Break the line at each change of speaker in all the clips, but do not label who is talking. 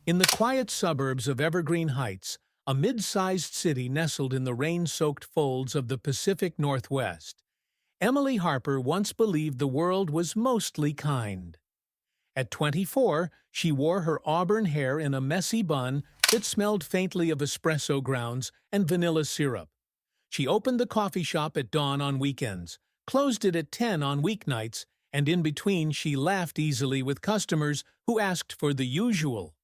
In the quiet suburbs of Evergreen Heights, a mid-sized city nestled in the rain-soaked folds of the Pacific Northwest, Emily Harper once believed the world was mostly kind. At 24, she wore her auburn hair in a messy bun that smelled faintly of espresso grounds and vanilla syrup. She opened the coffee shop at dawn on weekends, closed it at 10 on weeknights, and in between she laughed easily with customers who asked for the usual.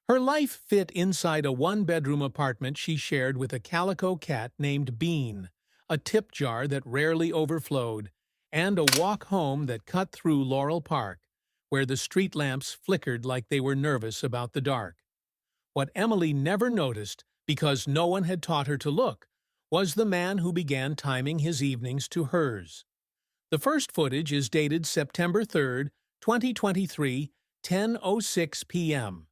Her life fit inside a one-bedroom apartment she shared with a calico cat named Bean, a tip jar that rarely overflowed, and a walk home that cut through Laurel Park, where the street lamps flickered like they were nervous about the dark. What Emily never noticed, because no one had taught her to look, was the man who began timing his evenings to hers. The first footage is dated September 3, 2023, 10:06 p.m.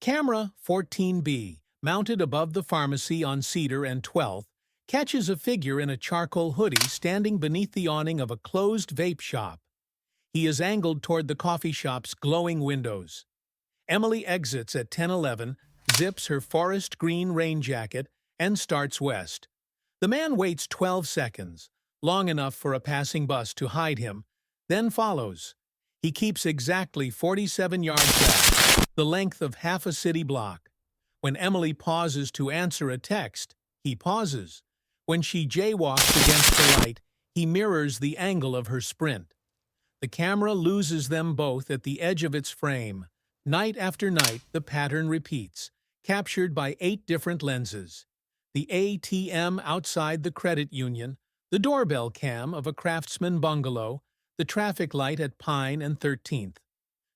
Camera 14B, mounted above the pharmacy on Cedar and 12th, catches a figure in a charcoal hoodie standing beneath the awning of a closed vape shop. He is angled toward the coffee shop's glowing windows. Emily exits at 10:11, zips her forest green rain jacket, and starts west. The man waits 12 seconds, long enough for a passing bus to hide him, then follows. He keeps exactly 47 yards back, the length of half a city block. When Emily pauses to answer a text, he pauses. When she jaywalks against the light, he mirrors the angle of her sprint. The camera loses them both at the edge of its frame. Night after night, the pattern repeats, captured by 8 different lenses. The ATM outside the credit union, the doorbell cam of a craftsman bungalow, the traffic light at Pine and 13th.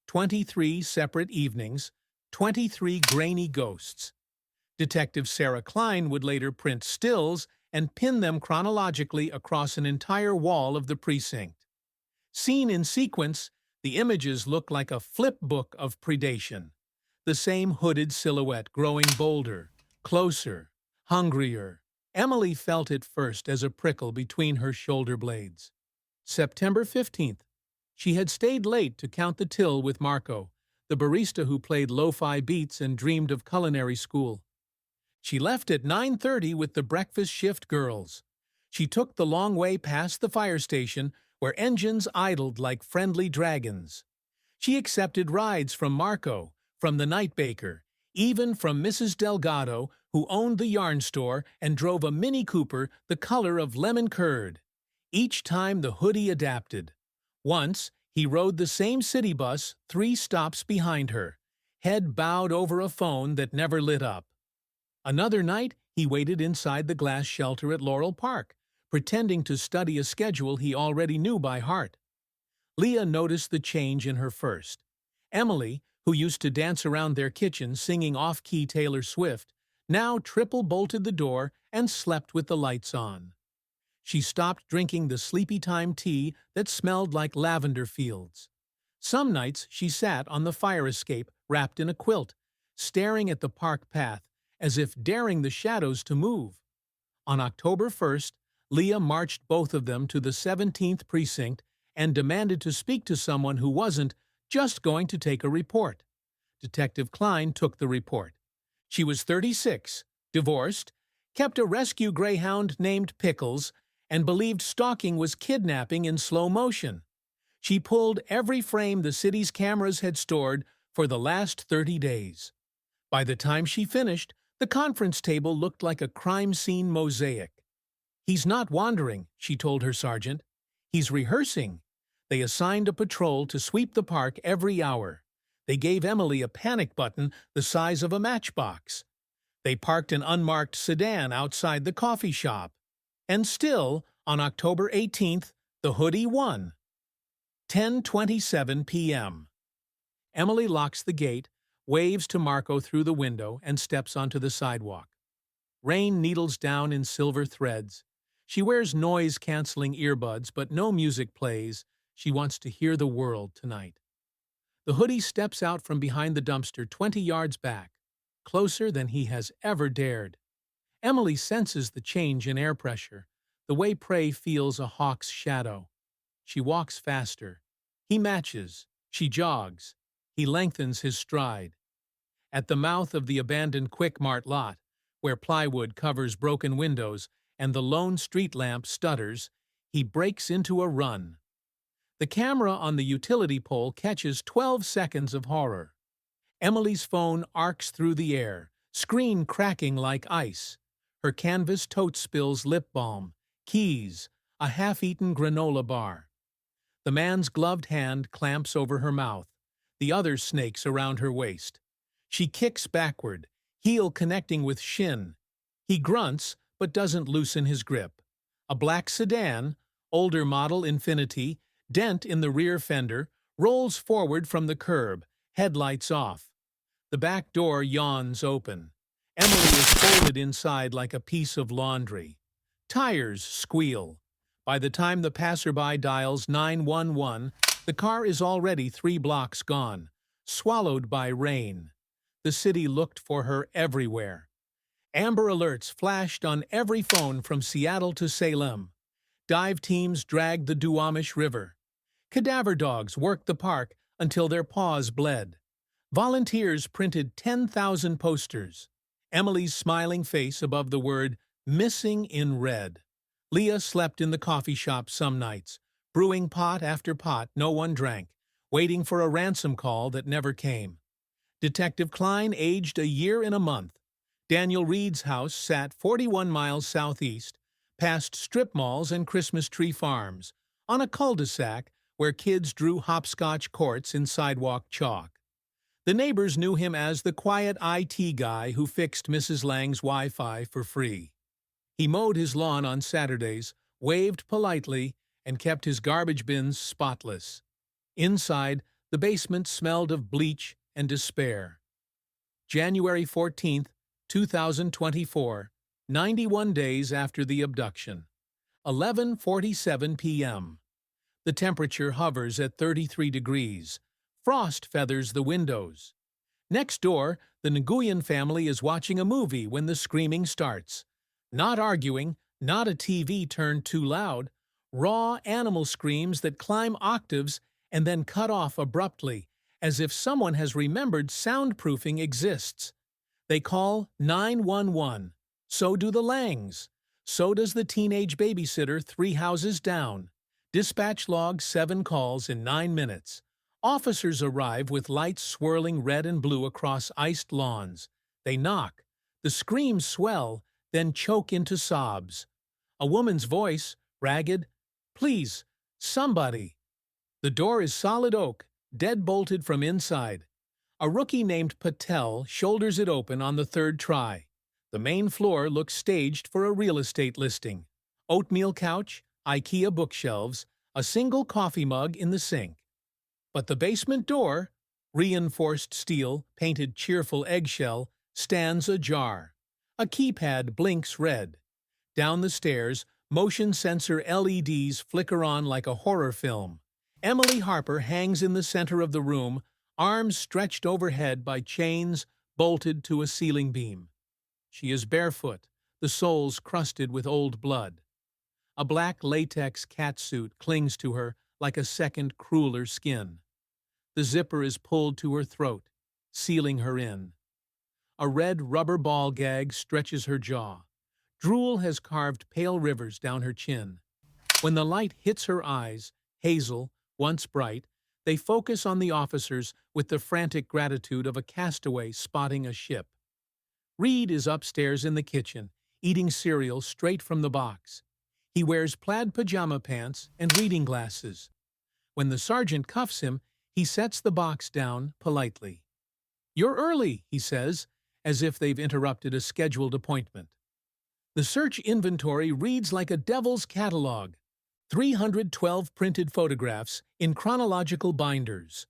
23 separate evenings, 23 grainy ghosts. Detective Sarah Kline would later print stills and pin them chronologically across an entire wall of the precinct. Seen in sequence, the images look like a flip book of predation. The same hooded silhouette growing bolder, closer, hungrier. Emily felt it first as a prickle between her shoulder blades. September 15th. She had stayed late to count the till with Marco, the barista who played lo-fi beats and dreamed of culinary school. She left at 9:30 with the breakfast shift girls. She took the long way past the fire station, where engines idled like friendly dragons. She accepted rides from Marco, from the night baker, even from Mrs. Delgado, who owned the yarn store and drove a Mini Cooper the color of lemon curd. Each time the hoodie adapted. Once, he rode the same city bus 3 stops behind her, head bowed over a phone that never lit up. Another night, he waited inside the glass shelter at Laurel Park, pretending to study a schedule he already knew by heart. Leah noticed the change in her first. Emily, who used to dance around their kitchen singing off-key Taylor Swift, now triple-bolted the door and slept with the lights on. She stopped drinking the sleepy-time tea that smelled like lavender fields. Some nights she sat on the fire escape wrapped in a quilt, staring at the park path as if daring the shadows to move. On October 1st, Leah marched both of them to the 17th precinct and demanded to speak to someone who wasn't just going to take a report. Detective Kline took the report. She was 36, divorced, kept a rescue greyhound named Pickles, and believed stalking was kidnapping in slow motion. She pulled every frame the city's cameras had stored for the last 30 days. By the time she finished, the conference table looked like a crime scene mosaic. "He's not wandering," she told her sergeant. "He's rehearsing." They assigned a patrol to sweep the park every hour. They gave Emily a panic button the size of a matchbox. They parked an unmarked sedan outside the coffee shop. And still, on October 18th, the hoodie won. 10:27 p.m. Emily locks the gate, waves to Marco through the window, and steps onto the sidewalk. Rain needles down in silver threads. She wears noise-canceling earbuds, but no music plays. She wants to hear the world tonight. The hoodie steps out from behind the dumpster 20 yards back, closer than he has ever dared. Emily senses the change in air pressure, the way prey feels a hawk's shadow. She walks faster. He matches. She jogs. He lengthens his stride. At the mouth of the abandoned Quick Mart lot, where plywood covers broken windows and the lone street lamp stutters, he breaks into a run. The camera on the utility pole catches 12 seconds of horror. Emily's phone arcs through the air, screen cracking like ice. Her canvas tote spills lip balm, keys, a half-eaten granola bar. The man's gloved hand clamps over her mouth. The other snakes around her waist. She kicks backward, heel connecting with shin. He grunts, but doesn't loosen his grip. A black sedan, older model Infiniti, dent in the rear fender, rolls forward from the curb, headlights off. The back door yawns open. Emily is folded inside like a piece of laundry. Tires squeal. By the time the passerby dials 911, the car is already 3 blocks gone, swallowed by rain. The city looked for her everywhere. Amber alerts flashed on every phone from Seattle to Salem. Dive teams dragged the Duwamish River. Cadaver dogs worked the park until their paws bled. Volunteers printed 10,000 posters. Emily's smiling face above the word "missing" in red. Leah slept in the coffee shop some nights, brewing pot after pot no one drank, waiting for a ransom call that never came. Detective Kline aged a year and a month. Daniel Reed's house sat 41 miles southeast, past strip malls and Christmas tree farms, on a cul-de-sac where kids drew hopscotch courts in sidewalk chalk. The neighbors knew him as the quiet IT guy who fixed Mrs. Lang's Wi-Fi for free. He mowed his lawn on Saturdays, waved politely, and kept his garbage bins spotless. Inside, the basement smelled of bleach and despair. January 14, 2024, 91 days after the abduction. 11:47 p.m. The temperature hovers at 33 degrees. Frost feathers the windows. Next door, the Nguyen family is watching a movie when the screaming starts. Not arguing, not a TV turned too loud. Raw animal screams that climb octaves and then cut off abruptly, as if someone has remembered soundproofing exists. They call 911. So do the Langs. So does the teenage babysitter 3 houses down. Dispatch logs 7 calls in 9 minutes. Officers arrive with lights swirling red and blue across iced lawns. They knock. The screams swell, then choke into sobs. A woman's voice, ragged, "Please, somebody." The door is solid oak, dead-bolted from inside. A rookie named Patel shoulders it open on the 3rd try. The main floor looks staged for a real estate listing. Oatmeal couch, IKEA bookshelves, a single coffee mug in the sink. But the basement door, reinforced steel, painted cheerful eggshell, stands ajar. A keypad blinks red. Down the stairs, motion sensor LEDs flicker on like a horror film. Emily Harper hangs in the center of the room, arms stretched overhead by chains bolted to a ceiling beam. She is barefoot, the soles crusted with old blood. A black latex catsuit clings to her like a second, crueler skin. The zipper is pulled to her throat, sealing her in. A red rubber ball gag stretches her jaw. Drool has carved pale rivers down her chin. When the light hits her eyes, hazel, once bright, they focus on the officers with the frantic gratitude of a castaway spotting a ship. Reed is upstairs in the kitchen, eating cereal straight from the box. He wears plaid pajama pants and reading glasses. When the sergeant cuffs him, he sets the box down politely. "You're early," he says, as if they've interrupted a scheduled appointment. The search inventory reads like a devil's catalog. 312 printed photographs in chronological binders.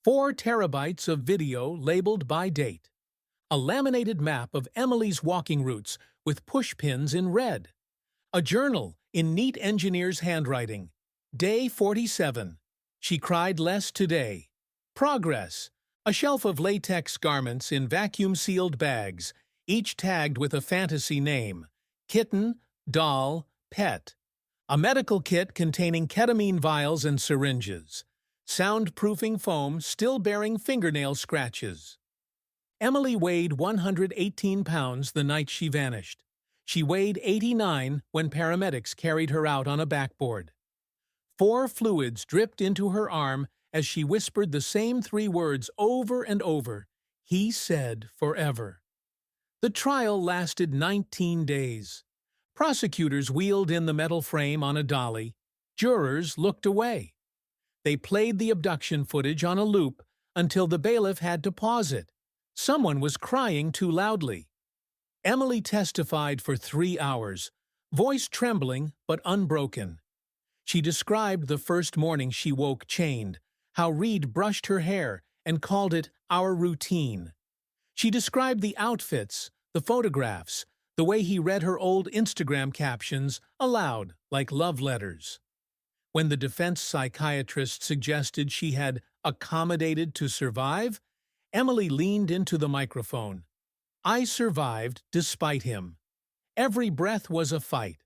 4 terabytes of video labeled by date. A laminated map of Emily's walking routes with pushpins in red. A journal in neat engineer's handwriting. Day 47. She cried less today. Progress. A shelf of latex garments in vacuum-sealed bags, each tagged with a fantasy name. Kitten, doll, pet. A medical kit containing ketamine vials and syringes. Soundproofing foam still bearing fingernail scratches. Emily weighed 118 pounds the night she vanished. She weighed 89 when paramedics carried her out on a backboard. 4 fluids dripped into her arm as she whispered the same 3 words over and over. He said forever. The trial lasted 19 days. Prosecutors wheeled in the metal frame on a dolly. Jurors looked away. They played the abduction footage on a loop until the bailiff had to pause it. Someone was crying too loudly. Emily testified for 3 hours, voice trembling but unbroken. She described the first morning she woke chained, how Reed brushed her hair and called it our routine. She described the outfits, the photographs, the way he read her old Instagram captions aloud like love letters. When the defense psychiatrist suggested she had accommodated to survive, Emily leaned into the microphone. I survived despite him. Every breath was a fight.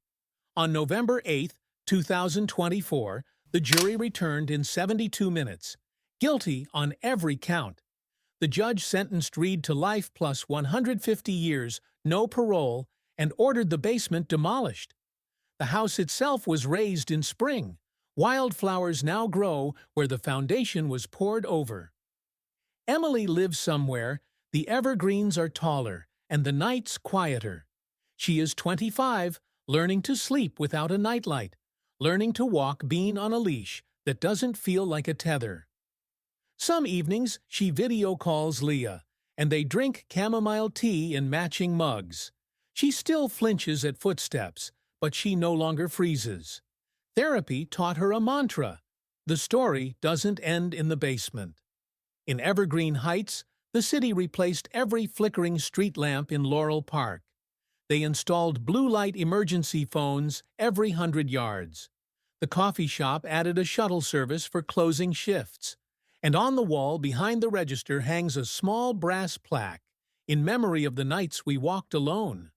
On November 8, 2024, the jury returned in 72 minutes, guilty on every count. The judge sentenced Reed to life plus 150 years, no parole, and ordered the basement demolished. The house itself was razed in spring. Wildflowers now grow where the foundation was poured over. Emily lives somewhere. The evergreens are taller and the nights quieter. She is 25, learning to sleep without a nightlight, learning to walk being on a leash that doesn't feel like a tether. Some evenings she video calls Leah, and they drink chamomile tea in matching mugs. She still flinches at footsteps, but she no longer freezes. Therapy taught her a mantra. The story doesn't end in the basement. In Evergreen Heights, the city replaced every flickering street lamp in Laurel Park. They installed blue light emergency phones every 100 yards. The coffee shop added a shuttle service for closing shifts. And on the wall behind the register hangs a small brass plaque in memory of the nights we walked alone.